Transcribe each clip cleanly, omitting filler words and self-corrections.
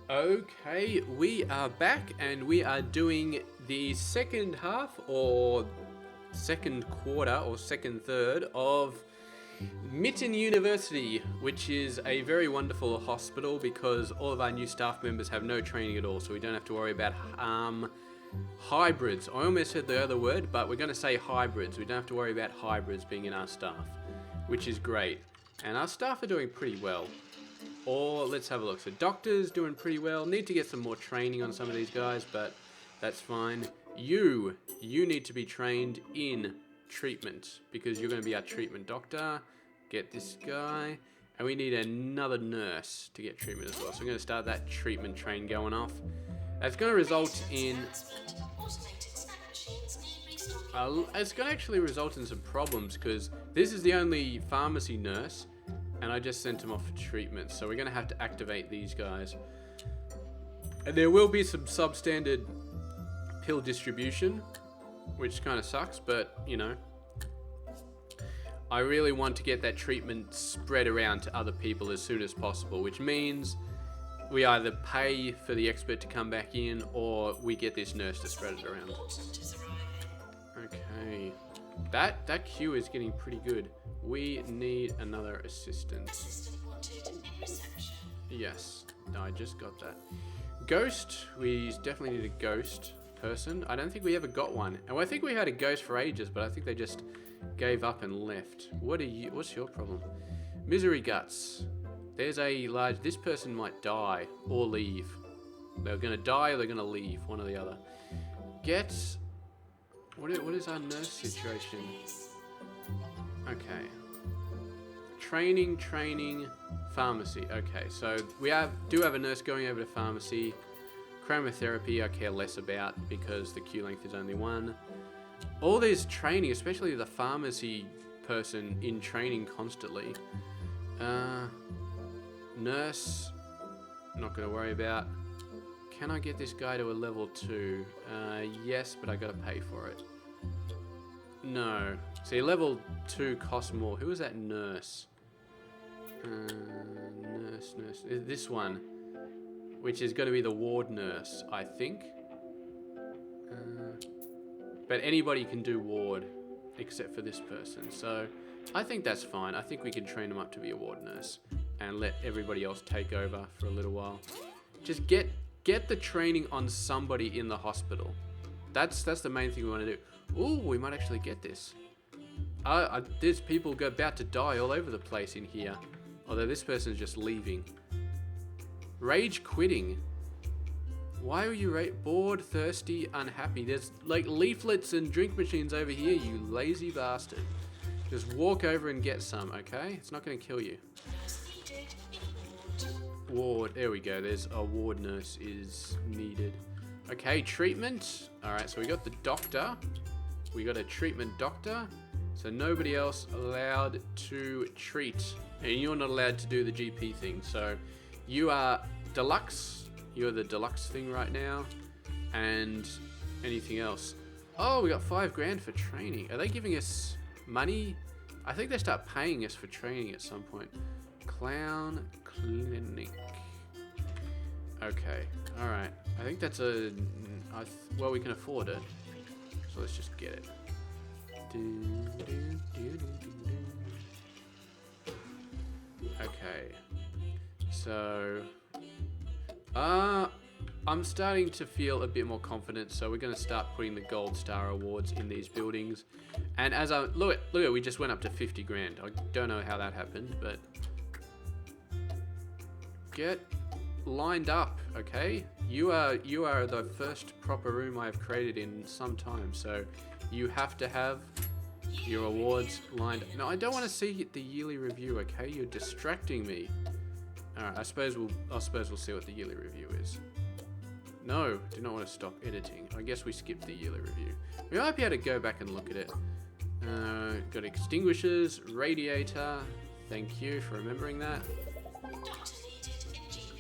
Okay, we are back and we are doing the second half or second quarter or second third of Mitton University, which is a very wonderful hospital because all of our new staff members have no training at all, so we don't have to worry about hybrids. I almost said the other word, but we're going to say hybrids. We don't have to worry about hybrids being in our staff, which is great. And our staff are doing pretty well. Or let's have a look. So doctors doing pretty well. Need to get some more training on some of these guys, but that's fine. You need to be trained in treatment because you're going to be our treatment doctor. Get this guy. And we need another nurse to get treatment as well. So we're going to start that treatment train going off. That's going to result in... it's going to actually result in some problems because this is the only pharmacy nurse. And I just sent him off for treatment, so we're going to have to activate these guys. And there will be some substandard pill distribution, which kind of sucks, but, you know. I really want to get that treatment spread around to other people as soon as possible, which means we either pay for the expert to come back in, or we get this nurse to spread it around. Okay. That queue is getting pretty good. We need another assistant. Yes, no, I just got that. Ghost, we definitely need a ghost person. I don't think we ever got one. And I think we had a ghost for ages, but I think they just gave up and left. What's your problem? Misery guts. There's a large, this person might die or leave. They're gonna die or they're gonna leave, one or the other. What is our nurse situation? Okay. Training, pharmacy. Okay, so we do have a nurse going over to pharmacy. Chromotherapy I care less about because the queue length is only 1. All this training, especially the pharmacy person in training constantly. Nurse, not going to worry about. Can I get this guy to a level 2? Yes, but I gotta pay for it. No. See, level 2 costs more. Who is that nurse? Nurse. This one. Which is going to be the ward nurse, I think. But anybody can do ward, except for this person. So, I think that's fine. I think we can train them up to be a ward nurse. And let everybody else take over for a little while. Just get the training on somebody in the hospital. That's the main thing we want to do. Ooh, we might actually get this. There's people about to die all over the place in here. Although this person's just leaving. Rage quitting. Why are you bored, thirsty, unhappy? There's like leaflets and drink machines over here, you lazy bastard. Just walk over and get some, okay? It's not going to kill you. Ward, there we go. There's a ward nurse is needed. Okay, treatment. Alright, so we got the doctor. We got a treatment doctor. So nobody else allowed to treat. And you're not allowed to do the GP thing. So you are deluxe. You're the deluxe thing right now. And anything else. Oh, we got $5,000 for training. Are they giving us money? I think they start paying us for training at some point. Clown clinic. Okay, alright. I think that's well, we can afford it. So let's just get it. Okay. So, I'm starting to feel a bit more confident, so we're going to start putting the gold star awards in these buildings. And as I look at, we just went up to $50,000. I don't know how that happened, but get lined up, okay? You are the first proper room I've created in some time, so you have to have your awards lined up. No, I don't want to see the yearly review, okay? You're distracting me. Alright, I suppose we'll see what the yearly review is. No, do not want to stop editing. I guess we skipped the yearly review. We might be able to go back and look at it. Got extinguishers, radiator. Thank you for remembering that.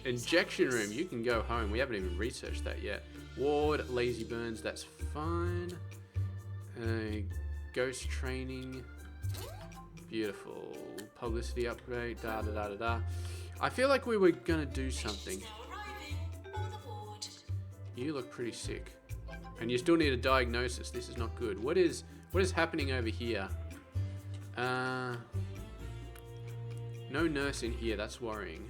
Injection room, you can go home. We haven't even researched that yet. Ward, lazy burns, that's fine. Ghost training. Beautiful. Publicity upgrade, I feel like we were gonna do something. You look pretty sick. And you still need a diagnosis. This is not good. What is happening over here? No nurse in here. That's worrying.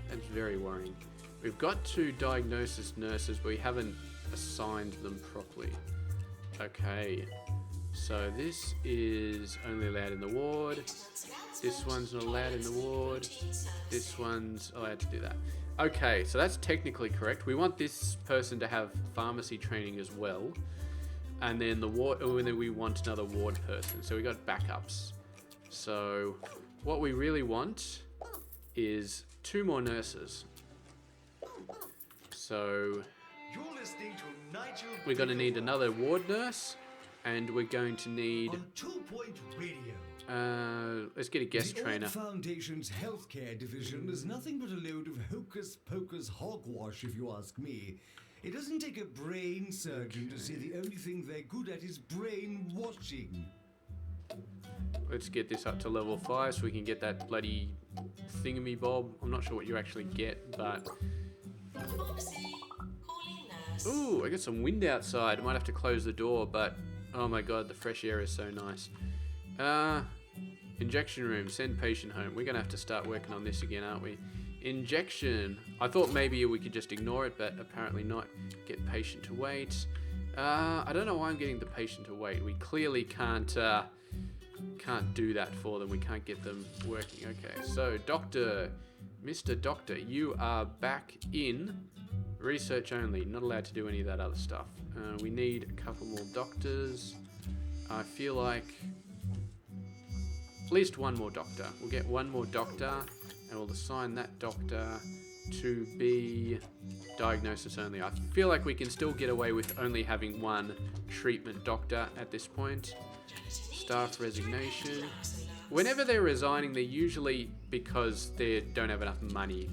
That's very worrying. We've got 2 diagnosis nurses, but we haven't assigned them properly. Okay. So this is only allowed in the ward. This one's not allowed in the ward. This one's allowed to do that. Okay, so that's technically correct. We want this person to have pharmacy training as well. And then the ward, and then we want another ward person. So we got backups. So what we really want is 2 more nurses. So we're going to need another ward nurse, and we're going to need. On 2-Point Radio. Let's get a guest trainer. The Foundation's healthcare division is nothing but a load of hocus-pocus hogwash, if you ask me. It doesn't take a brain surgeon to see the only thing they're good at is brainwashing. Let's get this up to level 5 so we can get that bloody thingamy-bob. I'm not sure what you actually get, but... Ooh, I got some wind outside. I might have to close the door, but... Oh my god, the fresh air is so nice. Injection room, send patient home. We're going to have to start working on this again, aren't we? Injection. I thought maybe we could just ignore it, but apparently not. Get patient to wait. I don't know why I'm getting the patient to wait. We clearly can't do that for them. We can't get them working. Okay, so Doctor, Mr. Doctor, you are back in research only. Not allowed to do any of that other stuff. We need a couple more doctors. I feel like at least 1 more doctor. We'll get 1 more doctor, and we'll assign that doctor to be diagnosis only. I feel like we can still get away with only having 1 treatment doctor at this point. Staff resignation. Whenever they're resigning, they're usually because they don't have enough money.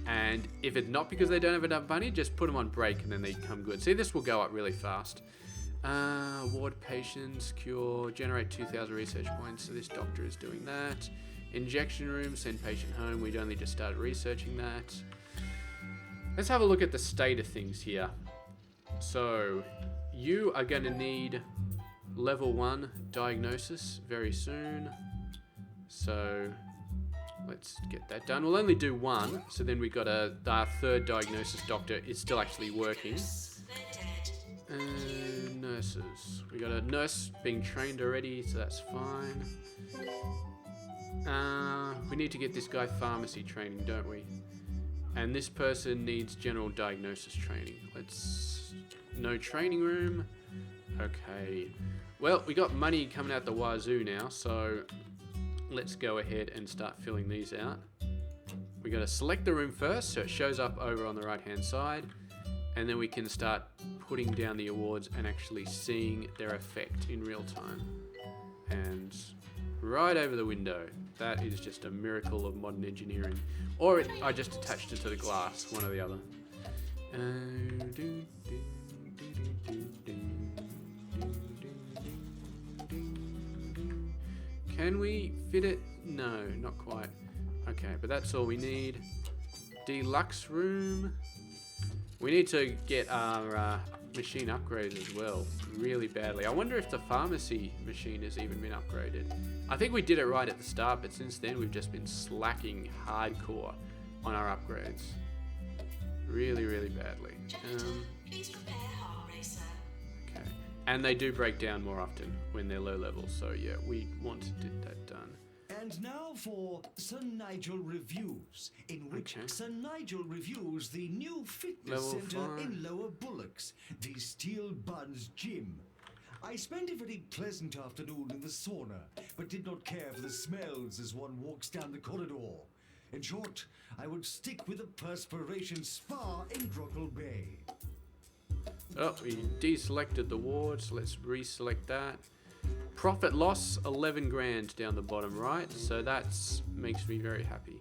And if it's not because they don't have enough money, just put them on break and then they come good. See, this will go up really fast. Ward patients, cure, generate 2,000 research points. So this doctor is doing that. Injection room, send patient home. We'd only just started researching that. Let's have a look at the state of things here. So you are going to need level 1 diagnosis very soon. So let's get that done. We'll only do 1, so then we got our 3rd diagnosis doctor is still actually working. Nurses. We got a nurse being trained already, so that's fine. We need to get this guy pharmacy training, don't we? And this person needs general diagnosis training. No training room. Okay. Well, we got money coming out the wazoo now, so let's go ahead and start filling these out. We got to select the room first, so it shows up over on the right hand side, and then we can start putting down the awards and actually seeing their effect in real time. And right over the window. That is just a miracle of modern engineering. Or I just attached it to the glass, one or the other. Can we fit it? No, not quite. Okay, but that's all we need. Deluxe room. We need to get our machine upgraded as well, really badly. I wonder if the pharmacy machine has even been upgraded. I think we did it right at the start, but since then we've just been slacking hardcore on our upgrades. Really, really badly. Okay. And they do break down more often when they're low level, so yeah, we want to get that done. And now for Sir Nigel Reviews, in which Sir Nigel reviews the new fitness centre in Lower Bullocks, the Steel Buns Gym. I spent a very pleasant afternoon in the sauna, but did not care for the smells as one walks down the corridor. In short, I would stick with the perspiration spa in Brockle Bay. Oh, we deselected the ward, so let's reselect that. Profit loss, 11 grand down the bottom right, so that makes me very happy.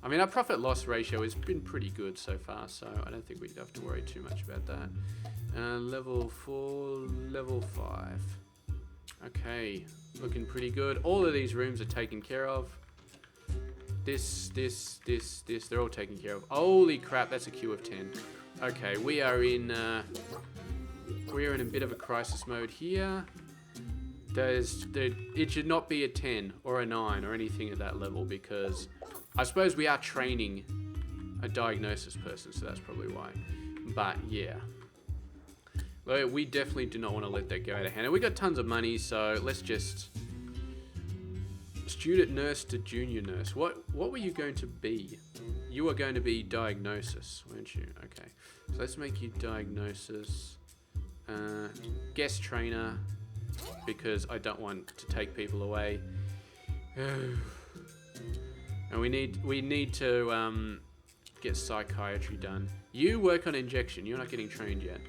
I mean, our profit loss ratio has been pretty good so far, so I don't think we'd have to worry too much about that. Level 4, level 5. Okay, looking pretty good. All of these rooms are taken care of. This. They're all taken care of. Holy crap, that's a queue of 10. Okay, we are in a bit of a crisis mode here. It should not be a 10 or a 9 or anything at that level, because I suppose we are training a diagnosis person, so that's probably why. But yeah, we definitely do not want to let that go out of hand. And we got tons of money, so let's just student nurse to junior nurse. What were you going to be? You were going to be diagnosis, weren't you? Okay, so let's make you diagnosis. Guest trainer, because I don't want to take people away. And we need to get psychiatry done. You work on injection. You're not getting trained yet.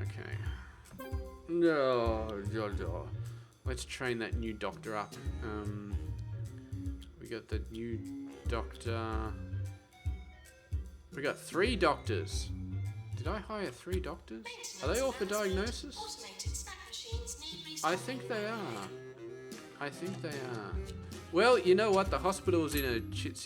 Okay. No. Let's train that new doctor up. We got the new doctor. We got 3 doctors. Did I hire 3 doctors? Are they all for diagnosis? I think they are. Well, you know what? The hospital's in a shit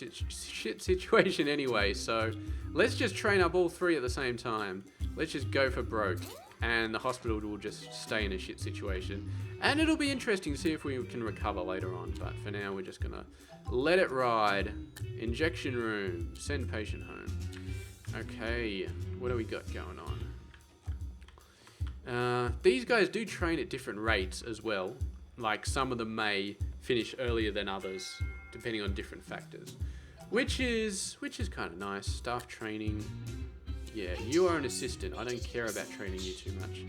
situation anyway, so let's just train up all 3 at the same time. Let's just go for broke, and the hospital will just stay in a shit situation. And it'll be interesting to see if we can recover later on, but for now we're just gonna let it ride. Injection room, send patient home. Okay, what do we got going on? These guys do train at different rates as well. Like, some of them may finish earlier than others, depending on different factors. Which is kind of nice. Staff training. Yeah, you are an assistant. I don't care about training you too much.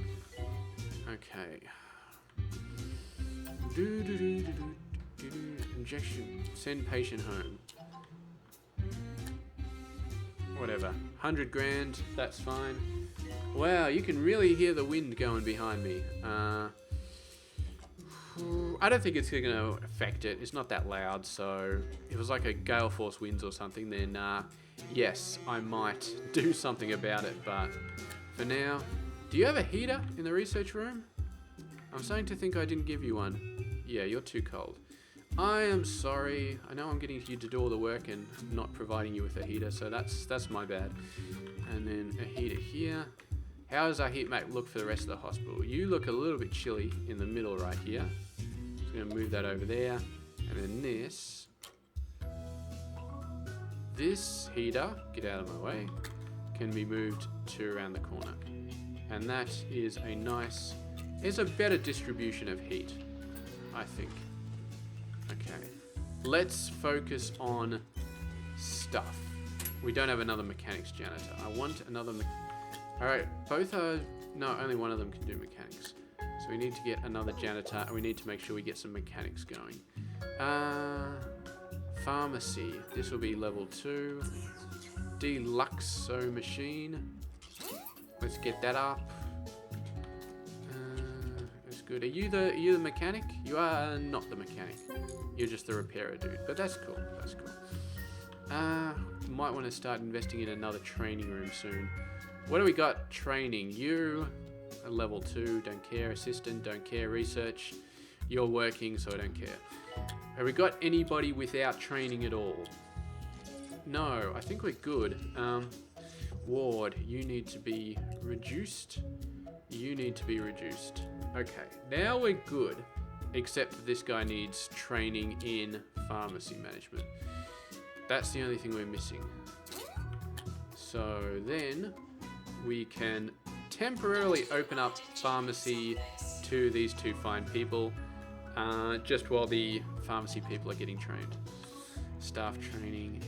Okay. Injection. Send patient home. Whatever. 100 grand, that's fine. Wow, you can really hear the wind going behind me. I don't think it's going to affect it. It's not that loud, so if it was like a gale force winds or something, then yes, I might do something about it. But for now, do you have a heater in the research room? I'm starting to think I didn't give you one. Yeah, you're too cold. I am sorry. I know I'm getting you to do all the work and not providing you with a heater, so that's my bad. And then a heater here. How does our heat map look for the rest of the hospital? You look a little bit chilly in the middle right here. Just gonna move that over there. And then this heater, get out of my way, can be moved to around the corner. And that is it's a better distribution of heat, I think. Okay, let's focus on stuff. We don't have another mechanics janitor. I want another Alright, only one of them can do mechanics. So we need to get another janitor, and we need to make sure we get some mechanics going. Pharmacy, this will be level 2. Deluxe sew machine. Let's get that up. That's good. Are you the mechanic? You are not the mechanic. You're just the repairer dude, but that's cool. Might want to start investing in another training room soon. What do we got? Training. You are level 2, don't care. Assistant, don't care. Research. You're working, so I don't care. Have we got anybody without training at all? No, I think we're good. Ward, you need to be reduced. Okay, now we're good. Except that this guy needs training in pharmacy management. That's the only thing we're missing. So then we can temporarily open up pharmacy to these 2 fine people, just while the pharmacy people are getting trained. Staff training.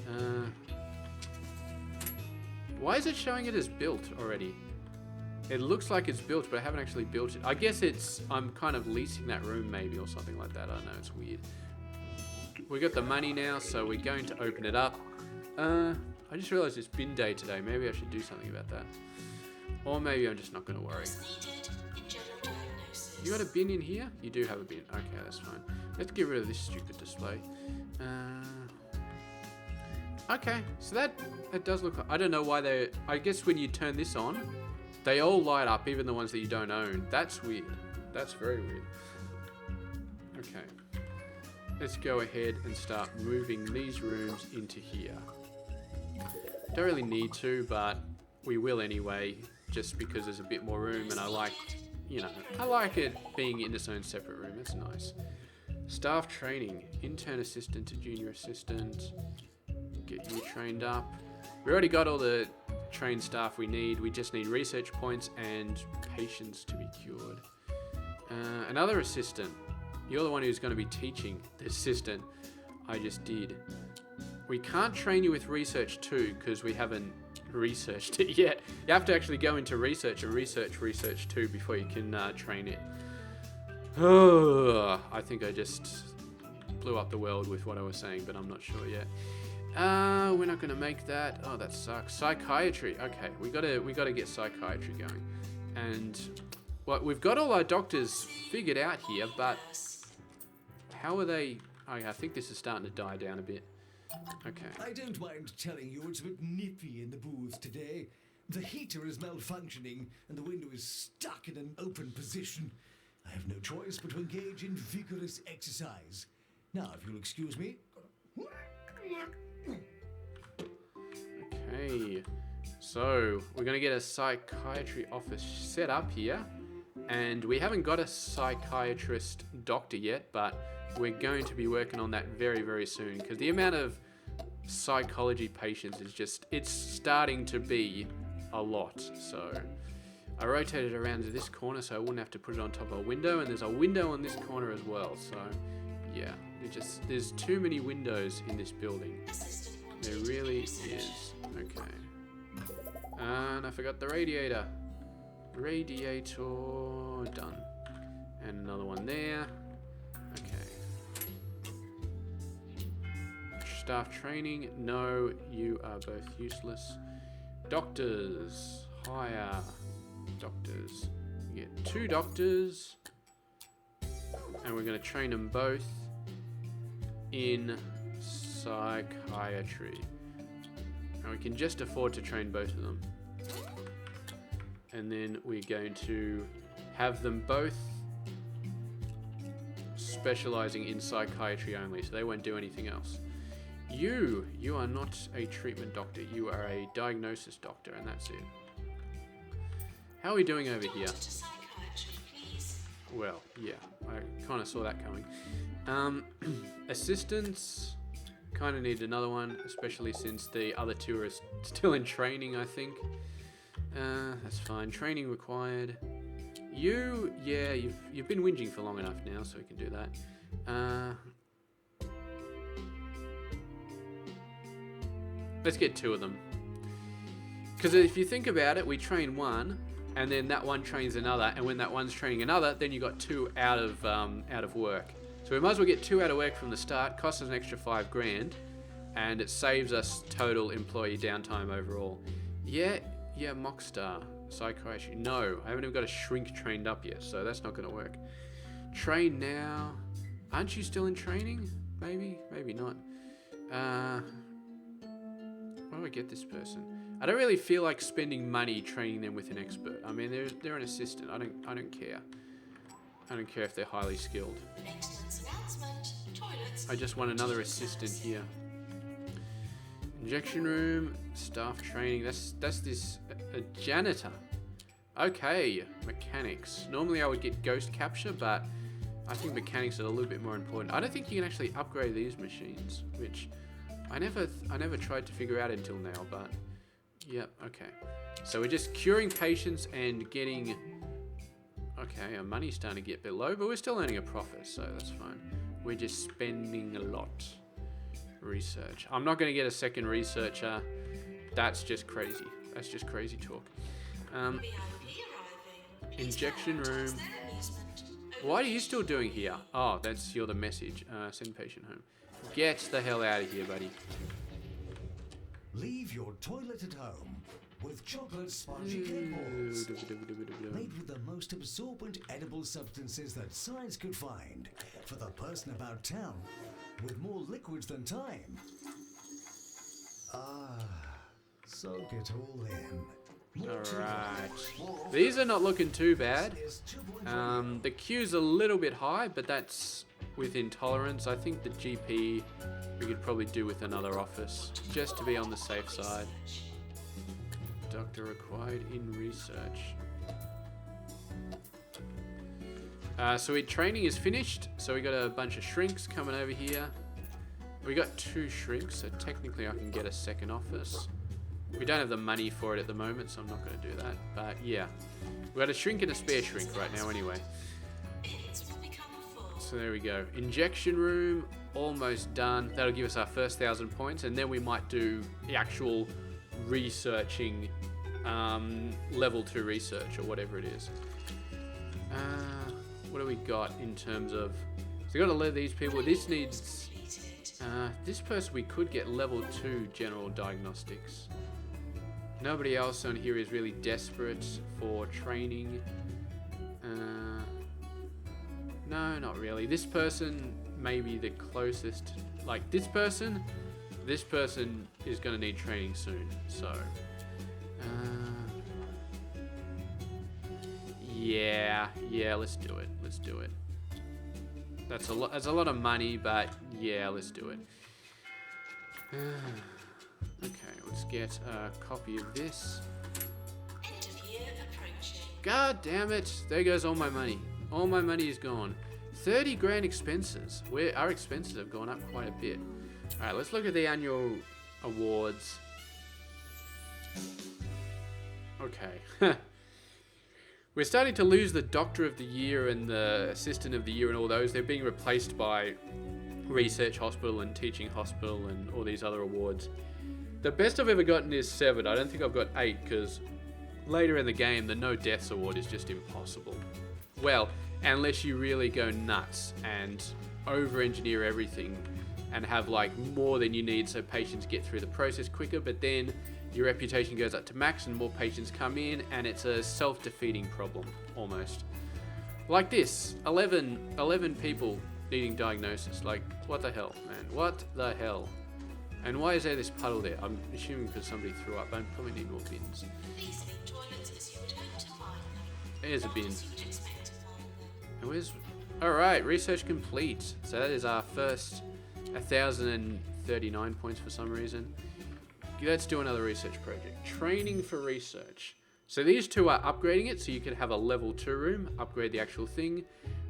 Why is it showing it as built already? It looks like it's built, but I haven't actually built it. I guess I'm kind of leasing that room maybe, or something like that. I don't know, it's weird. We got the money now, so we're going to open it up. I just realized it's bin day today. Maybe I should do something about that. Or maybe I'm just not going to worry. You got a bin in here? You do have a bin. Okay, that's fine. Let's get rid of this stupid display. Okay, so that does look... I don't know why I guess when you turn this on, they all light up, even the ones that you don't own. That's weird. That's very weird. Okay. let's go ahead and start moving these rooms into here. Don't really need to, but we will anyway, just because there's a bit more room, and I like, you know, I like it being in its own separate room. It's nice. Staff training, intern assistant to junior assistant. Get you trained up. We already got all the trained staff we need. We just need research points and patients to be cured. Another assistant. You're the one who's going to be teaching the assistant. I just did. We can't train you with research 2 because we haven't researched it yet. You have to actually go into research and research 2 before you can train it. I think I just blew up the world with what I was saying, but I'm not sure yet. We're not going to make that. Oh, that sucks. Psychiatry. Okay, we gotta get psychiatry going. And well, we've got all our doctors figured out here, but how are they? I think this is starting to die down a bit. Okay. I don't mind telling you it's a bit nippy in the booth today. The heater is malfunctioning and the window is stuck in an open position. I have no choice but to engage in vigorous exercise. Now, if you'll excuse me. Okay. So, we're going to get a psychiatry office set up here. And we haven't got a psychiatrist doctor yet, but we're going to be working on that very, very soon, because the amount of psychology patients is just, it's starting to be a lot. So I rotated around to this corner so I wouldn't have to put it on top of a window, and there's a window on this corner as well. So yeah, there's too many windows in this building. There really is. Okay. And I forgot the radiator. Radiator done. And another one there. Okay. Staff training. No, you are both useless. Doctors. Hire doctors. You get 2 doctors. And we're going to train them both in psychiatry. And we can just afford to train both of them. And then we're going to have them both specializing in psychiatry only, so they won't do anything else. You are not a treatment doctor, you are a diagnosis doctor, and that's it. How are we doing over here? Well, yeah, I kind of saw that coming. Assistants, kind of need another one, especially since the other 2 are still in training, I think. That's fine. Training required. You've been whinging for long enough now, so we can do that. Let's get 2 of them. Because if you think about it, we train one, and then that one trains another, and when that one's training another, then you got 2 out of work. So we might as well get 2 out of work from the start. Costs us an extra $5 grand, and it saves us total employee downtime overall. Yeah, Mockstar, psychiatry. No, I haven't even got a shrink trained up yet, so that's not going to work. Train now. Aren't you still in training? Maybe not. Why do I get this person? I don't really feel like spending money training them with an expert. I mean, they're an assistant. I don't care. I don't care if they're highly skilled. I just want another assistant here. Injection room, staff training. That's this a janitor. Okay, mechanics. Normally I would get ghost capture, but I think mechanics are a little bit more important. I don't think you can actually upgrade these machines, which I never tried to figure out until now, but yep, okay. So we're just curing patients and getting, okay, our money's starting to get a bit low, but we're still earning a profit, so that's fine. We're just spending a lot. Research. I'm not going to get a second researcher. That's just crazy. That's just crazy talk. Injection room. What are you still doing here? Oh, you're the message. Send patient home. Get the hell out of here, buddy. Leave your toilet at home with chocolate spongy cake balls. Made with the most absorbent edible substances that science could find for the person about town with more liquids than time. Soak it all in. Alright. These are not looking too bad. The queue's a little bit high, but that's with intolerance. I think the GP we could probably do with another office, just to be on the safe side. Doctor required in research. So training is finished. So we got a bunch of shrinks coming over here. We got 2 shrinks, so technically I can get a second office. We don't have the money for it at the moment, so I'm not going to do that. But yeah, we got a shrink and a spare shrink right now anyway. So there we go. Injection room, almost done. That'll give us our first 1,000 points, and then we might do the actual researching, level 2 research or whatever it is. What do we got in terms of... So we got to let these people... This needs... this person we could get level 2 general diagnostics. Nobody else on here is really desperate for training. No, not really. This person may be the closest. Like this person is going to need training soon. So, yeah, let's do it. Let's do it. That's a lot. That's a lot of money, but yeah, let's do it. Okay, let's get a copy of this. End of year approaching. God damn it! There goes all my money. All my money is gone. 30 grand expenses. Our expenses have gone up quite a bit. All right, let's look at the annual awards. Okay. We're starting to lose the Doctor of the Year and the Assistant of the Year and all those. They're being replaced by Research Hospital and Teaching Hospital and all these other awards. The best I've ever gotten is 7. I don't think I've got 8 because later in the game, the No Deaths Award is just impossible. Well, unless you really go nuts and over-engineer everything and have like more than you need so patients get through the process quicker, but then your reputation goes up to max and more patients come in and it's a self-defeating problem, almost. Like this, 11 people needing diagnosis. Like, what the hell, man? What the hell? And why is there this puddle there? I'm assuming because somebody threw up. I probably need more bins. There's a bin. And where's... Alright, research complete. So that is our first 1,039 points for some reason. Let's do another research project. Training for research. So these two are upgrading it so you can have a level 2 room, upgrade the actual thing.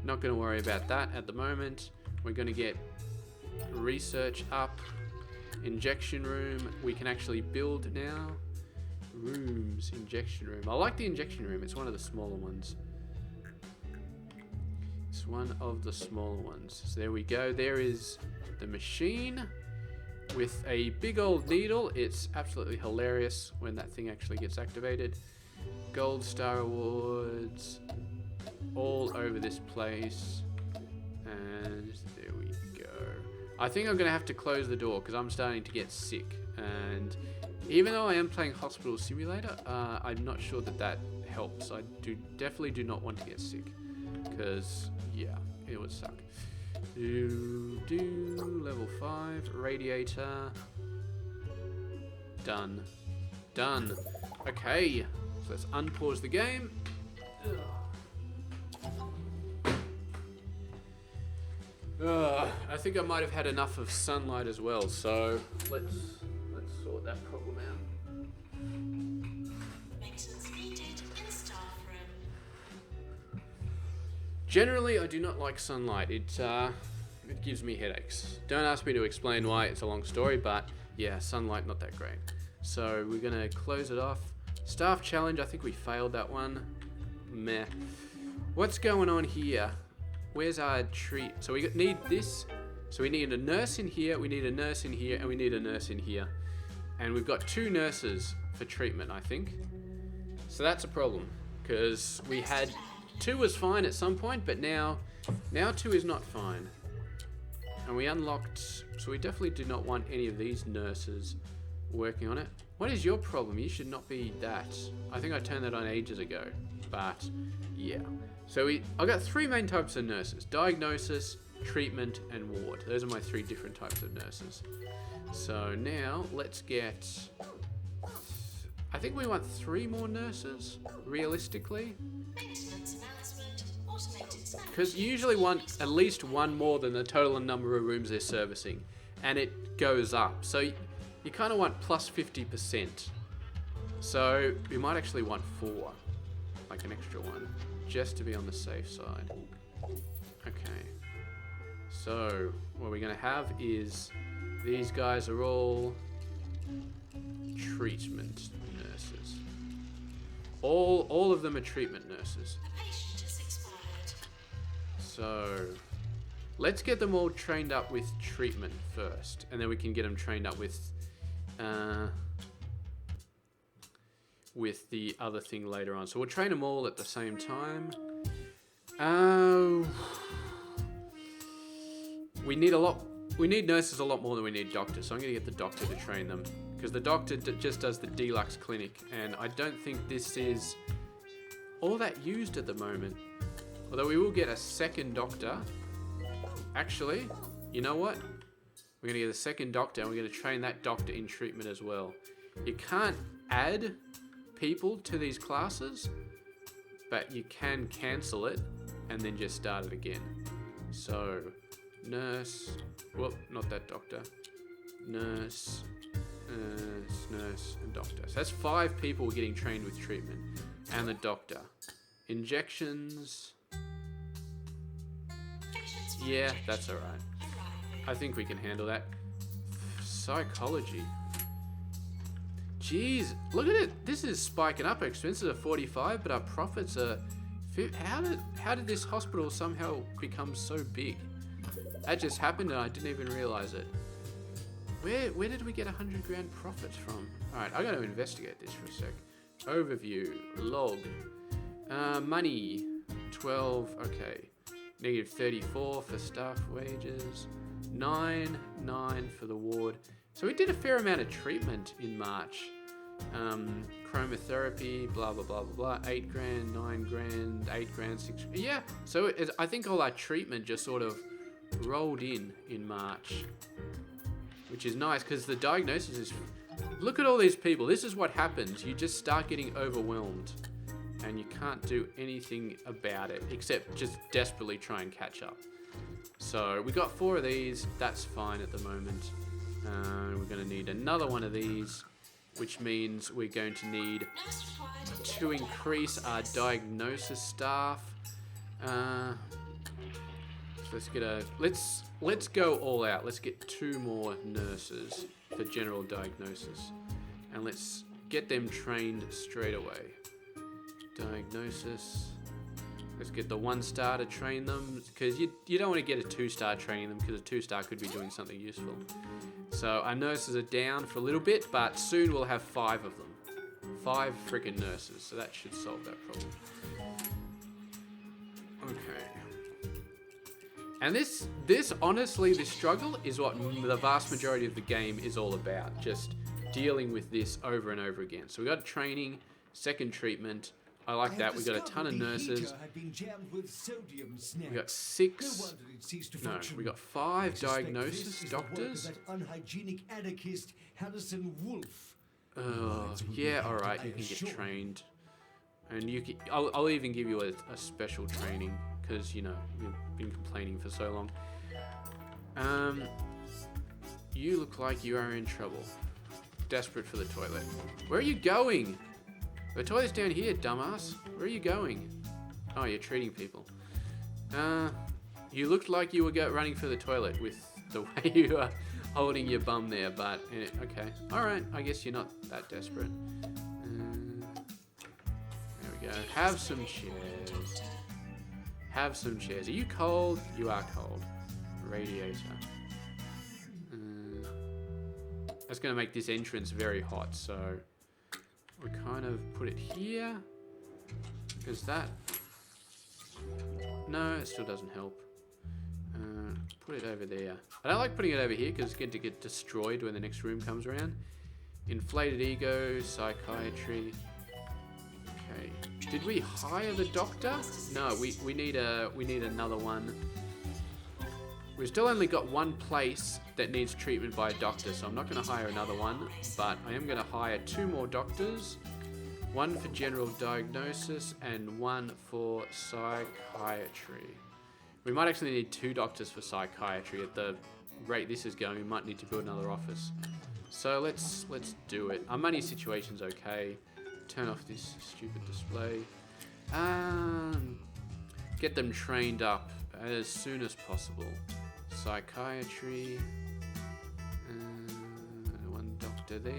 Not going to worry about that at the moment. We're going to get research up. Injection room. We can actually build now. Rooms. Injection room. I like the injection room. It's one of the smaller ones. It's one of the smaller ones. So there we go. There is the machine with a big old needle. It's absolutely hilarious when that thing actually gets activated. Gold Star Awards all over this place. And there we go. I think I'm going to have to close the door because I'm starting to get sick. And even though I am playing Hospital Simulator, I'm not sure that that helps. I definitely do not want to get sick. Because, yeah, it would suck. Level 5, radiator. Done. Done. Okay, so let's unpause the game. I think I might have had enough of sunlight as well, so let's sort that problem out. Maintenance needed in staff room. Generally, I do not like sunlight. It gives me headaches. Don't ask me to explain why, it's a long story, but yeah, sunlight not that great. So we're gonna close it off. Staff challenge, I think we failed that one. Meh. What's going on here? Where's our treat? So we need this. So we need a nurse in here, we need a nurse in here, and we need a nurse in here. And we've got 2 nurses for treatment, I think. So that's a problem, because we had 2 was fine at some point, but now 2 is not fine. And we unlocked, so we definitely do not want any of these nurses working on it. What is your problem? You should not be that. I think I turned that on ages ago, but yeah. So I got 3 main types of nurses: diagnosis, treatment, and ward. Those are my 3 different types of nurses. So now let's get, I think we want 3 more nurses, realistically. Maintenance announcement, automated Because you usually want at least one more than the total number of rooms they're servicing, and it goes up. So you kind of want plus 50%. So we might actually want 4, like an extra one, just to be on the safe side. Okay. So what we're going to have is these guys are all treatment nurses. All of them are treatment nurses. So let's get them all trained up with treatment first, and then we can get them trained up with the other thing later on. So we'll train them all at the same time. We need nurses a lot more than we need doctors, so I'm going to get the doctor to train them, because the doctor just does the deluxe clinic, and I don't think this is all that used at the moment. Although we will get a second doctor. Actually, you know what? We're going to get a second doctor, and we're going to train that doctor in treatment as well. You can't add people to these classes, but you can cancel it and then just start it again. So, nurse, whoop, not that doctor. Nurse, and doctor. So that's 5 people getting trained with treatment, and the doctor. Injections. Yeah, that's alright. I think we can handle that. Psychology. Jeez, look at it. This is spiking up. Our expenses are 45, but our profits are... How did this hospital somehow become so big? That just happened and I didn't even realize it. Where did we get 100 grand profits from? Alright, I gotta investigate this for a sec. Overview. Log. Money. 12. Okay. Negative 34 for staff wages. 9 for the ward. So we did a fair amount of treatment in March. Chromotherapy, blah, blah, blah, blah, blah. 8 grand, 9 grand, 8 grand, 6 grand. Yeah, so I think all our treatment just sort of rolled in March. Which is nice, because the diagnosis is... Look at all these people. This is what happens. You just start getting overwhelmed. And you can't do anything about it, except just desperately try and catch up. So we got 4 of these. That's fine at the moment. We're going to need another one of these, which means we're going to need to increase our diagnosis staff. So let's go all out. Let's get 2 more nurses for general diagnosis, and let's get them trained straight away. Diagnosis. Let's get the 1-star to train them, because you don't want to get a 2-star training them, because a 2-star could be doing something useful. So our nurses are down for a little bit, but soon we'll have 5 of them. 5 freaking nurses, so that should solve that problem. Okay. And this honestly, this struggle is what the vast majority of the game is all about. Just dealing with this over and over again. So we got training, second treatment. I like that. We got a ton of nurses. We got 6. No, we got 5 diagnosis doctors. Unhygienic anarchist Harrison Wolf. Yeah, all right. You can get trained, and you can. I'll even give you a special training, because you know you've been complaining for so long. You look like you are in trouble. Desperate for the toilet. Where are you going? The toilet's down here, dumbass. Where are you going? Oh, you're treating people. You looked like you were running for the toilet with the way you are holding your bum there, but okay. Alright, I guess you're not that desperate. There we go. Have some chairs. Have some chairs. Are you cold? You are cold. Radiator. That's going to make this entrance very hot, so... We kind of put it here, because that, no, it still doesn't help. Put it over there. I don't like putting it over here because it's going to get destroyed when the next room comes around. Inflated ego, psychiatry. Okay, did we hire the doctor? No, we need another one. We've still only got 1 place that needs treatment by a doctor, so I'm not going to hire another one, but I am going to hire 2 more doctors. 1 for general diagnosis and 1 for psychiatry. We might actually need 2 doctors for psychiatry. At the rate this is going, we might need to build another office. So let's do it. Our money situation's okay. Turn off this stupid display. Get them trained up as soon as possible. Psychiatry. 1 doctor there.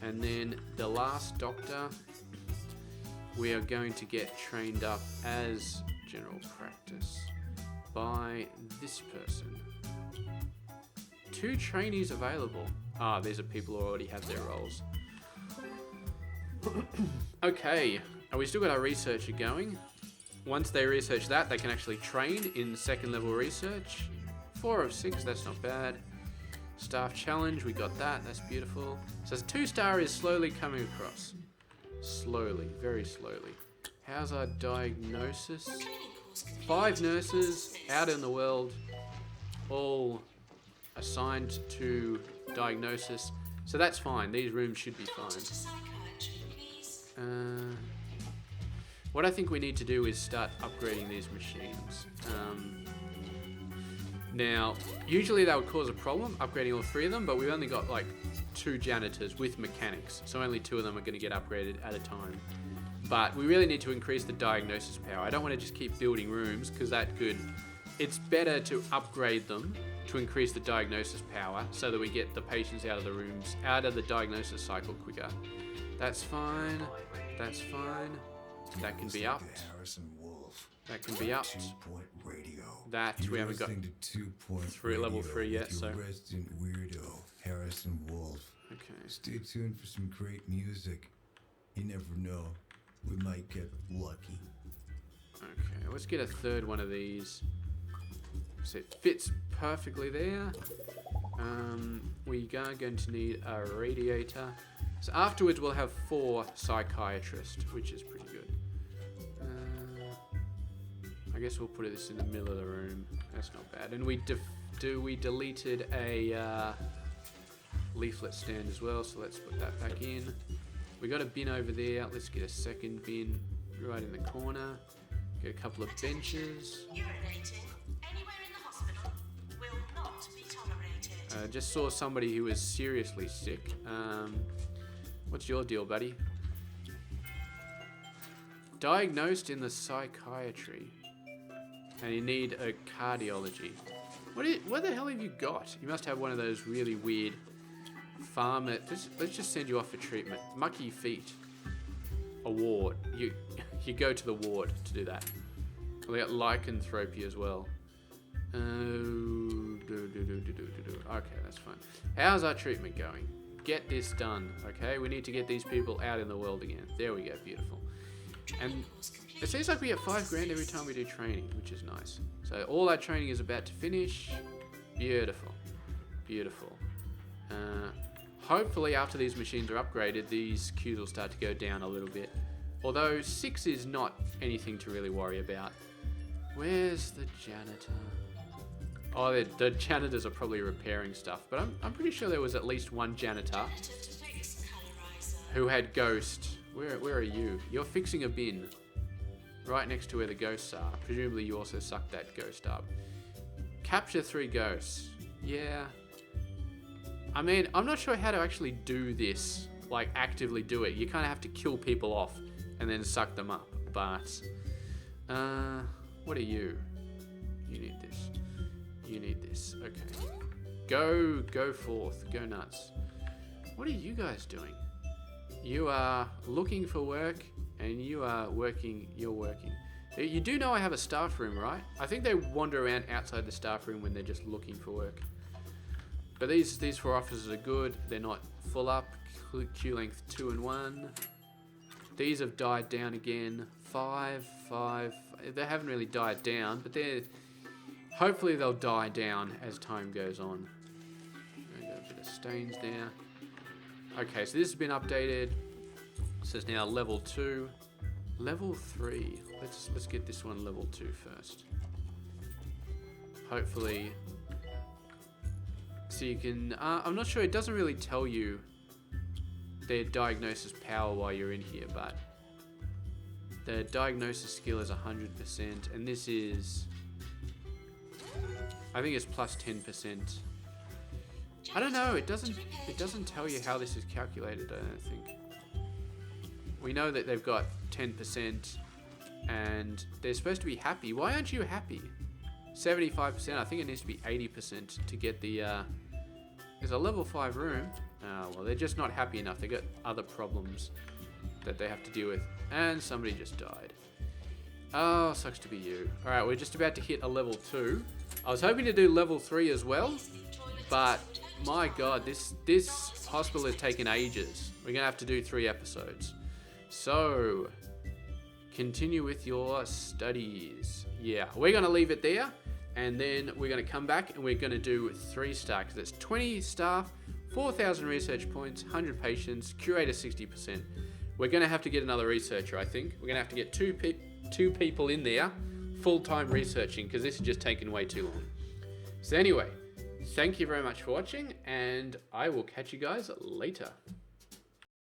And then the last doctor, we are going to get trained up as general practice by this person. 2 trainees available. Ah, these are people who already have their roles. Okay, we still got our researcher going. Once they research that, they can actually train in 2nd level research. 4 of 6, that's not bad. Staff challenge, we got that, that's beautiful. So 2-star is slowly coming across. Slowly, very slowly. How's our diagnosis? 5 nurses out in the world, all assigned to diagnosis. So that's fine, these rooms should be fine. What I think we need to do is start upgrading these machines. Now, usually that would cause a problem, upgrading all 3 of them, but we've only got like 2 janitors with mechanics, so only 2 of them are going to get upgraded at a time. But we really need to increase the diagnosis power. I don't want to just keep building rooms, because that could... It's better to upgrade them to increase the diagnosis power, so that we get the patients out of the rooms, out of the diagnosis cycle quicker. That's fine. That's fine. That can be upped. That can be upped. That we haven't got level 3 yet, so. Resident weirdo, Harrison Wolf. Okay. Stay tuned for some great music. You never know. We might get lucky. Okay, let's get a 3rd one of these. So it fits perfectly there. We are going to need a radiator. So afterwards we'll have 4 psychiatrists, which is pretty good. I guess we'll put this in the middle of the room. That's not bad. And we deleted a leaflet stand as well, so let's put that back in. We got a bin over there. Let's get a 2nd bin right in the corner. Get a couple of benches. Urinating anywhere in the hospital will not be tolerated. Just saw somebody who was seriously sick. What's your deal, buddy? Diagnosed in the psychiatry. And you need a cardiology. What the hell have you got? You must have one of those really weird farmer... Let's just send you off for treatment. Mucky feet. A ward. You go to the ward to do that. We got lycanthropy as well. Okay, that's fine. How's our treatment going? Get this done, okay? We need to get these people out in the world again. There we go, beautiful. And it seems like we get 5 grand every time we do training, which is nice. So all our training is about to finish. Beautiful, beautiful. Hopefully after these machines are upgraded, these queues will start to go down a little bit. Although 6 is not anything to really worry about. Where's the janitor? Oh, the janitors are probably repairing stuff, but I'm pretty sure there was at least 1 janitor who had ghost. Where are you? You're fixing a bin. Right next to where the ghosts are. Presumably you also sucked that ghost up. Capture 3 ghosts. Yeah. I mean, I'm not sure how to actually do this. Like, actively do it. You kind of have to kill people off and then suck them up. But, what are you? You need this. You need this. Okay. Go forth. Go nuts. What are you guys doing? You are looking for work, and you are working. You're working. You do know I have a staff room, right? I think they wander around outside the staff room when they're just looking for work. But these 4 officers are good. They're not full up. Queue length 2 and 1. These have died down again. 5. They haven't really died down, but they're... Hopefully they'll die down as time goes on. There got a bit of stains there. Okay, so this has been updated. So it's now level 2. Level 3. Let's get this one level 2 first. Hopefully. So you can... I'm not sure, it doesn't really tell you their diagnosis power while you're in here, but the diagnosis skill is 100%, and this is, I think it's plus 10%. I don't know. It doesn't tell you how this is calculated. I don't think. We know that they've got 10%, and they're supposed to be happy. Why aren't you happy? 75%. I think it needs to be 80% to get the. There's a level 5 room. Well, they're just not happy enough. They got other problems that they have to deal with, and somebody just died. Oh, sucks to be you. All right, we're just about to hit a level 2. I was hoping to do level 3 as well, but my God, this hospital has taken ages. We're gonna have to do 3 episodes. So, continue with your studies. Yeah, we're gonna leave it there, and then we're gonna come back and we're gonna do 3 star, because it's 20 staff, 4,000 research points, 100 patients, curator 60%. We're gonna have to get another researcher, I think. We're gonna have to get two people in there, full-time researching, because this is just taking way too long. So anyway, thank you very much for watching, and I will catch you guys later.